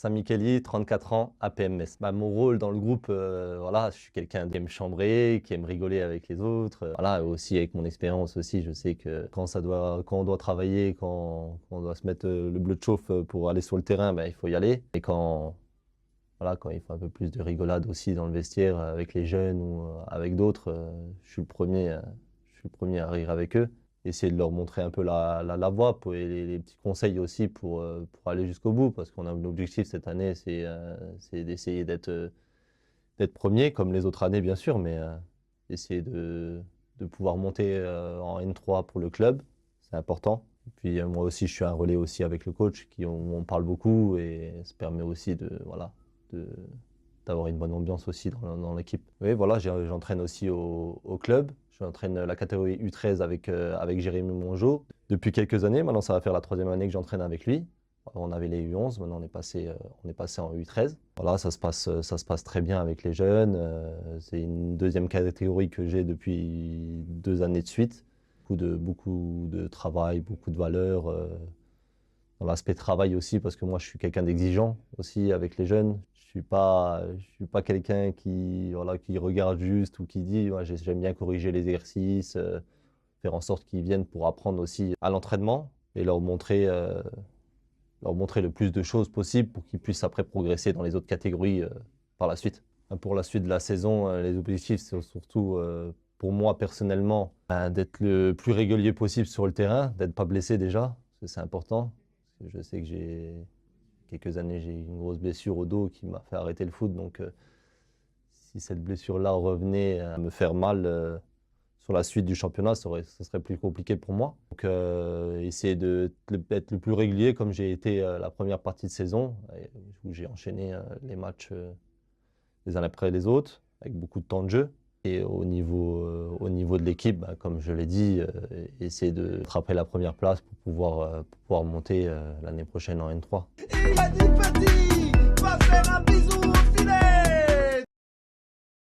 Saint-Micheli, 34 ans, APM Metz. Mon rôle dans le groupe, voilà, je suis quelqu'un qui aime chambrer, qui aime rigoler avec les autres. Voilà, aussi avec mon expérience aussi, je sais que quand on doit travailler, quand on doit se mettre le bleu de chauffe pour aller sur le terrain, il faut y aller. Et voilà, quand il faut un peu plus de rigolade aussi dans le vestiaire avec les jeunes ou avec d'autres, je suis le premier à rire avec eux. Essayer de leur montrer un peu la voie et les petits conseils aussi pour aller jusqu'au bout. Parce qu'on a un objectif cette année, c'est d'essayer d'être premier, comme les autres années bien sûr, mais essayer de pouvoir monter en N3 pour le club, c'est important. Et puis moi aussi, je suis un relais aussi avec le coach, où on parle beaucoup et ça permet aussi voilà, d'avoir une bonne ambiance aussi dans l'équipe. Oui, voilà, j'entraîne aussi au club. J'entraîne la catégorie U13 avec Jérémy Mongeau. Depuis quelques années, maintenant ça va faire la 3e année que j'entraîne avec lui. On avait les U11, maintenant on est passé en U13. Voilà, ça se passe très bien avec les jeunes. C'est une 2e catégorie que j'ai depuis 2 années de suite. Beaucoup de travail, beaucoup de valeurs. Dans l'aspect travail aussi, parce que moi je suis quelqu'un d'exigeant aussi avec les jeunes. Je suis pas quelqu'un voilà, qui regarde juste ou qui dit, ouais, j'aime bien corriger les exercices, faire en sorte qu'ils viennent pour apprendre aussi à l'entraînement et leur montrer le plus de choses possible pour qu'ils puissent après progresser dans les autres catégories par la suite. Pour la suite de la saison, les objectifs, c'est surtout pour moi personnellement d'être le plus régulier possible sur le terrain, d'être pas blessé déjà, parce que c'est important. Parce que je sais que quelques années, j'ai eu une grosse blessure au dos qui m'a fait arrêter le foot. Donc, si cette blessure-là revenait à me faire mal sur la suite du championnat, ça serait plus compliqué pour moi. Donc, essayer d'être le plus régulier comme j'ai été la première partie de saison, où j'ai enchaîné les matchs les uns après les autres, avec beaucoup de temps de jeu. Et au niveau de l'équipe, comme je l'ai dit, essayer de rattraper la première place pour pouvoir monter l'année prochaine en N3. Il m'a dit petit, va faire un bisou.